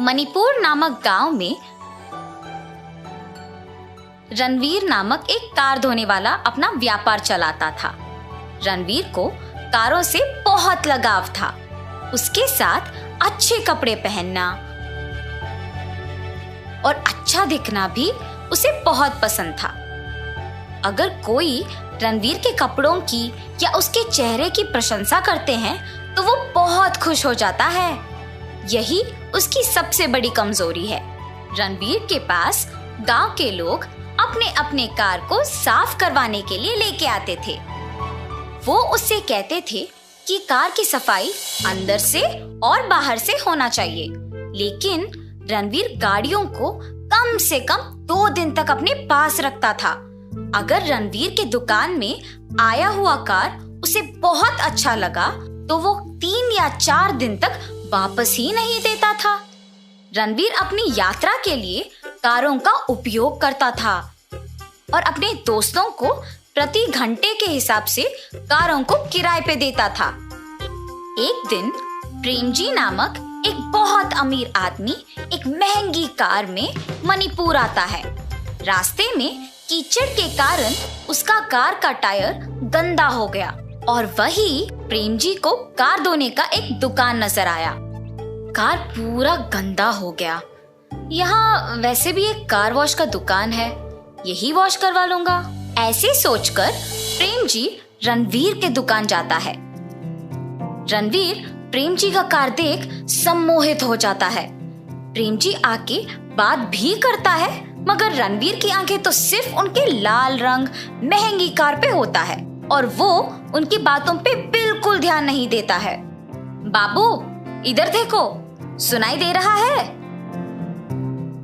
मणिपुर नामक गांव में रणवीर नामक एक कार धोने वाला अपना व्यापार चलाता था। रणवीर को कारों से बहुत लगाव था। उसके साथ अच्छे कपड़े पहनना और अच्छा दिखना भी उसे बहुत पसंद था। अगर कोई रणवीर के कपड़ों की या उसके चेहरे की प्रशंसा करते हैं तो वो बहुत खुश हो जाता है। यही उसकी सबसे बड़ी कमजोरी है। रणवीर के पास गांव के लोग अपने अपने कार को साफ करवाने के लिए लेके आते थे। वो उससे कहते थे कि कार की सफाई अंदर से और बाहर से होना चाहिए, लेकिन रणवीर गाड़ियों को कम से कम 2 दिन तक अपने पास रखता था। अगर रणवीर के दुकान में आया हुआ कार उसे बहुत अच्छा लगा तो वो 3 या 4 दिन तक वापस ही नहीं देता था। रणवीर अपनी यात्रा के लिए कारों का उपयोग करता था और अपने दोस्तों को प्रति घंटे के हिसाब से कारों को किराए पे देता था। एक दिन प्रेमजी नामक एक बहुत अमीर आदमी एक महंगी कार में मणिपुर आता है। रास्ते में कीचड़ के कारण उसका कार का टायर गंदा हो गया और वही प्रेमजी को कार धोने का एक दुकान नजर आया। कार पूरा गंदा हो गया। यहाँ वैसे भी एक कार वॉश का दुकान है, यही वॉश करवा लूंगा। ऐसे सोचकर प्रेमजी रणवीर के दुकान जाता है। रणवीर प्रेमजी का कार देख सम्मोहित हो जाता है। प्रेमजी आके बात भी करता है, मगर रणवीर की आंखें तो सिर्फ उनके लाल रंग महंगी कार पे होता है और वो उनकी बातों पे बिल्कुल ध्यान नहीं देता है। बाबू इधर देखो, सुनाई दे रहा है?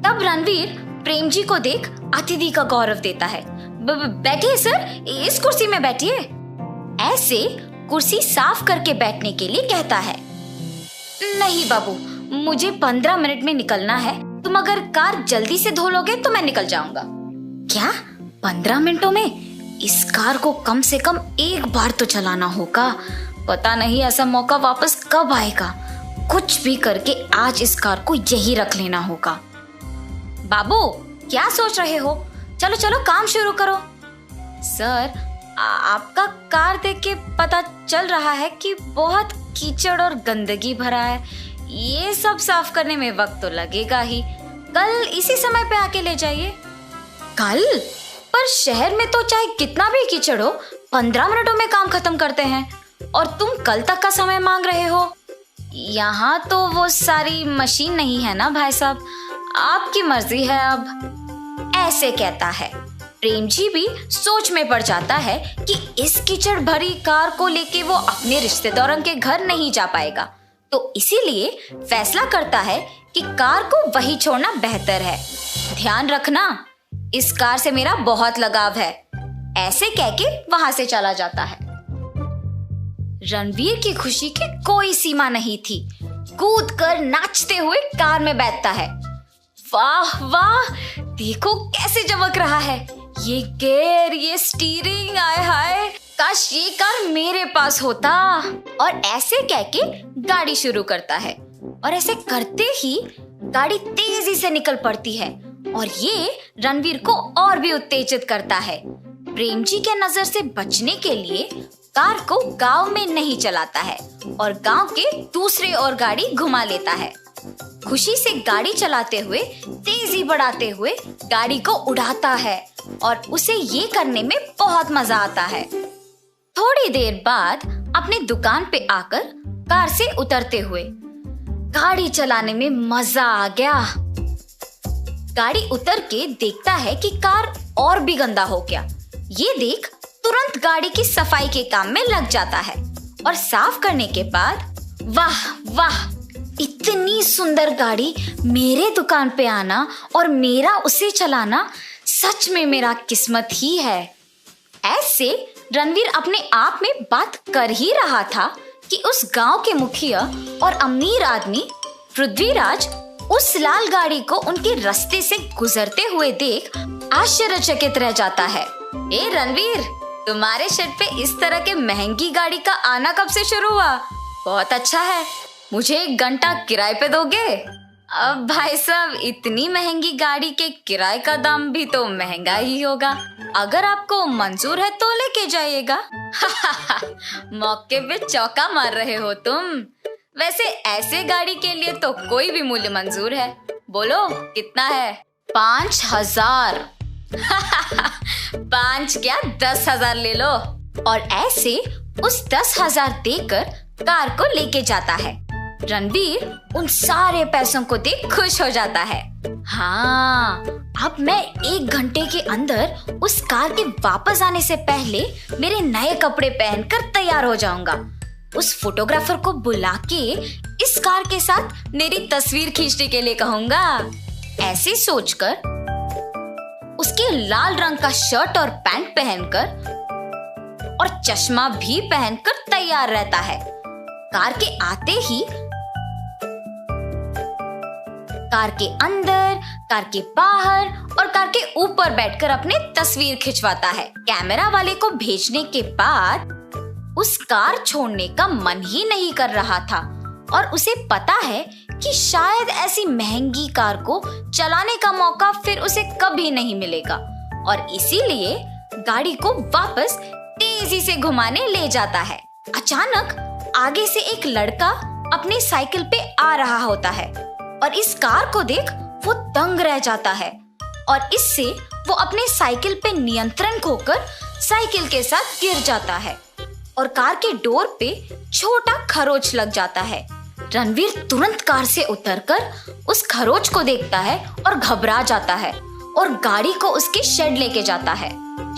तब रणवीर प्रेमजी को देख अतिथि का गौरव देता है। बैठिए सर, इस कुर्सी में बैठिए। ऐसे कुर्सी साफ करके बैठने के लिए कहता है। नहीं बाबू, मुझे 15 मिनट में निकलना है। तुम अगर कार जल्दी से धो लोगे तो मैं निकल जाऊंगा। क्या 15 मिनटों में? इस कार को कम से कम एक बार तो चलाना होगा। पता नहीं ऐसा मौका वापस कब आएगा। कुछ भी करके आज इस कार को यही रख लेना होगा। बाबू क्या सोच रहे हो? चलो चलो काम शुरू करो। सर, आपका कार देख के पता चल रहा है कि बहुत कीचड़ और गंदगी भरा है। ये सब साफ करने में वक्त तो लगेगा ही। कल इसी समय पे आके ले जाइए। कल? पर शहर में तो चाहे कितना भी कीचड़ हो 15 मिनटों में काम खत्म करते हैं और तुम कल तक का समय मांग रहे हो। यहाँ तो वो सारी मशीन नहीं है ना भाई साहब, आपकी मर्जी है अब। ऐसे कहता है। प्रेमजी भी सोच में पड़ जाता है कि इस कीचड़ भरी कार को लेके वो अपने रिश्तेदारों के घर नहीं जा पाएगा, तो इसीलिए फैसला करता है कि कार को वही छोड़ना बेहतर है। ध्यान रखना, इस कार से मेरा बहुत लगाव है। ऐसे कह के वहां से चला जाता है। रणवीर की खुशी की कोई सीमा नहीं थी। कूद कर नाचते हुए कार में बैठता है। वाह वाह, देखो कैसे चमक रहा है ये गियर, ये स्टीयरिंग। आय हाय, काश ये कार मेरे पास होता। और ऐसे कह के गाड़ी शुरू करता है और ऐसे करते ही गाड़ी तेजी से निकल पड़ती है और ये रणवीर को और भी उत्तेजित करता है। प्रेमजी के नजर से बचने के लिए कार को गांव में नहीं चलाता है और गांव के दूसरे ओर गाड़ी घुमा लेता है। खुशी से गाड़ी चलाते हुए, तेजी बढ़ाते हुए गाड़ी को उड़ाता है और उसे ये करने में बहुत मजा आता है। थोड़ी देर बाद अपने दुकान पे आकर कार से उतरते हुए गाड़ी चलाने में मजा आ गया। गाड़ी उतर के देखता है कि कार और भी गंदा हो गया। ये देख तुरंत गाड़ी की सफाई के काम में लग जाता है और साफ करने के बाद वाह वाह, इतनी सुंदर गाड़ी मेरे दुकान पे आना और मेरा उसे चलाना सच में मेरा किस्मत ही है। ऐसे रणवीर अपने आप में बात कर ही रहा था कि उस गांव के मुखिया और अमीर आदमी पृथ्वीराज उस लाल गाड़ी को उनके रास्ते से गुजरते हुए देख आश्चर्यचकित रह जाता है। ए रणवीर, तुम्हारे शेड पे इस तरह के महंगी गाड़ी का आना कब से शुरू हुआ? बहुत अच्छा है। मुझे 1 घंटा किराए पे दोगे? अब भाई साहब, इतनी महंगी गाड़ी के किराए का दाम भी तो महंगा ही होगा। अगर आपको मंजूर है तो लेके जाइएगा। मौके पे चौका मार रहे हो तुम। वैसे ऐसे गाड़ी के लिए तो कोई भी मूल्य मंजूर है। बोलो कितना है? 5,000। 5 क्या 10,000 ले लो। और ऐसे उस 10,000 देकर कार को लेके जाता है। रणवीर उन सारे पैसों को देख खुश हो जाता है। हाँ, अब मैं 1 घंटे के अंदर उस कार के वापस आने से पहले मेरे नए कपड़े पहनकर तैयार हो जाऊंगा। उस फोटोग्राफर को बुला के इस कार के साथ मेरी तस्वीर खींचने के लिए कहूंगा। ऐसे सोचकर उसके लाल रंग का शर्ट और पैंट पहनकर और चश्मा भी पहनकर तैयार रहता है। कार के आते ही कार के अंदर, कार के बाहर और कार के ऊपर बैठकर अपनी तस्वीर खिंचवाता है। कैमरा वाले को भेजने के बाद उस कार छोड़ने का मन ही नहीं कर रहा था और उसे पता है कि शायद ऐसी महंगी कार को चलाने का मौका फिर उसे कभी नहीं मिलेगा और इसीलिए गाड़ी को वापस तेजी से घुमाने ले जाता है। अचानक आगे से एक लड़का अपनी साइकिल पे आ रहा होता है और इस कार को देख वो दंग रह जाता है और इससे वो अपने साइकिल पे नियंत्रण खोकर साइकिल के साथ गिर जाता है और कार के डोर पे छोटा खरोच लग जाता है। रणवीर तुरंत कार से उतरकर उस खरोच को देखता है और घबरा जाता है और गाड़ी को उसके शेड लेके जाता है।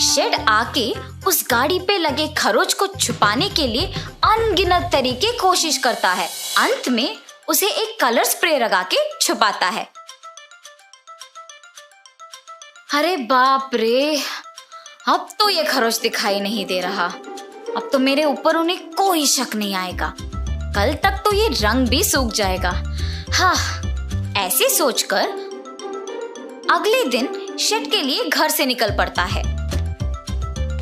शेड आके उस गाड़ी पे लगे खरोच को छुपाने के लिए अनगिनत तरीके कोशिश करता है। अंत में उसे एक कलर स्प्रे लगा के छुपाता है। अरे बाप रे, अब तो ये खरोच दिखाई नहीं दे रहा। अब तो मेरे ऊपर उन्हें कोई शक नहीं आएगा। कल तक तो ये रंग भी सूख जाएगा। हाँ, ऐसे सोचकर अगले दिन शेड के लिए घर से निकल पड़ता है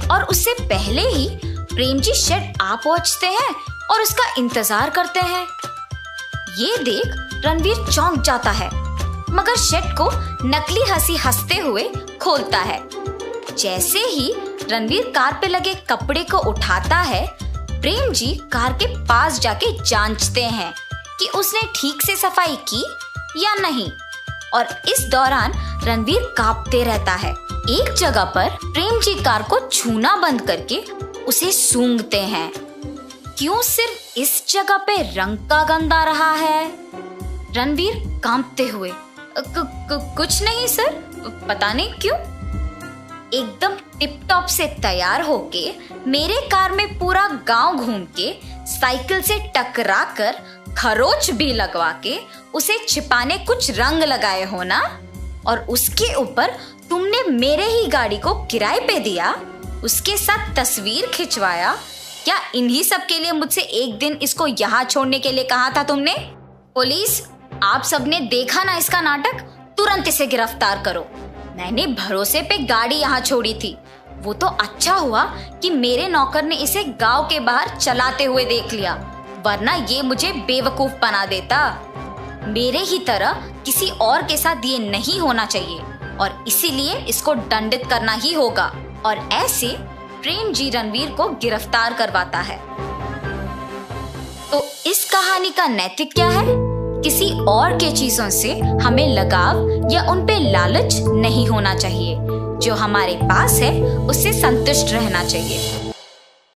और उससे पहले ही प्रेम जी शेड आ पहुंचते हैं और उसका इंतजार करते हैं। ये देख रणवीर चौंक जाता है मगर शेड को नकली हंसी हंसते हुए खोलता है। जैसे ही रणवीर कार पे लगे कपड़े को उठाता है, प्रेम जी कार के पास जाके जांचते हैं कि उसने ठीक से सफाई की या नहीं और इस दौरान रणवीर कांपते रहता है। एक जगह पर प्रेम जी कार को छूना बंद करके उसे सूंघते हैं। क्यों सिर्फ इस जगह पे रंग का गंध आ रहा है? रणवीर कांपते हुए कुछ नहीं सर, पता नहीं क्यों। एकदम टिप टॉप से तैयार होके मेरे कार में पूरा गांव घूम के साइकिल से टकरा कर खरोच भी लगवा के उसे छिपाने कुछ रंग लगाए हो ना, और उसके ऊपर तुमने मेरे ही गाड़ी को किराए पे दिया, उसके साथ तस्वीर खिंचवाया। क्या इन्हीं सब के लिए मुझसे एक दिन इसको यहाँ छोड़ने के लिए कहा था तुमने? पुलिस, आप सबने देखा ना इसका नाटक, तुरंत इसे गिरफ्तार करो। मैंने भरोसे पे गाड़ी यहाँ छोड़ी थी। वो तो अच्छा हुआ कि मेरे नौकर ने इसे गांव के बाहर चलाते हुए देख लिया, वरना ये मुझे बेवकूफ बना देता। मेरे ही तरह किसी और के साथ ये नहीं होना चाहिए और इसीलिए इसको दंडित करना ही होगा। और ऐसे प्रेम जी रणवीर को गिरफ्तार करवाता है। तो इस कहानी का नैतिक क्या है? किसी और के चीजों से हमें लगाव या उन पे लालच नहीं होना चाहिए। जो हमारे पास है उससे संतुष्ट रहना चाहिए।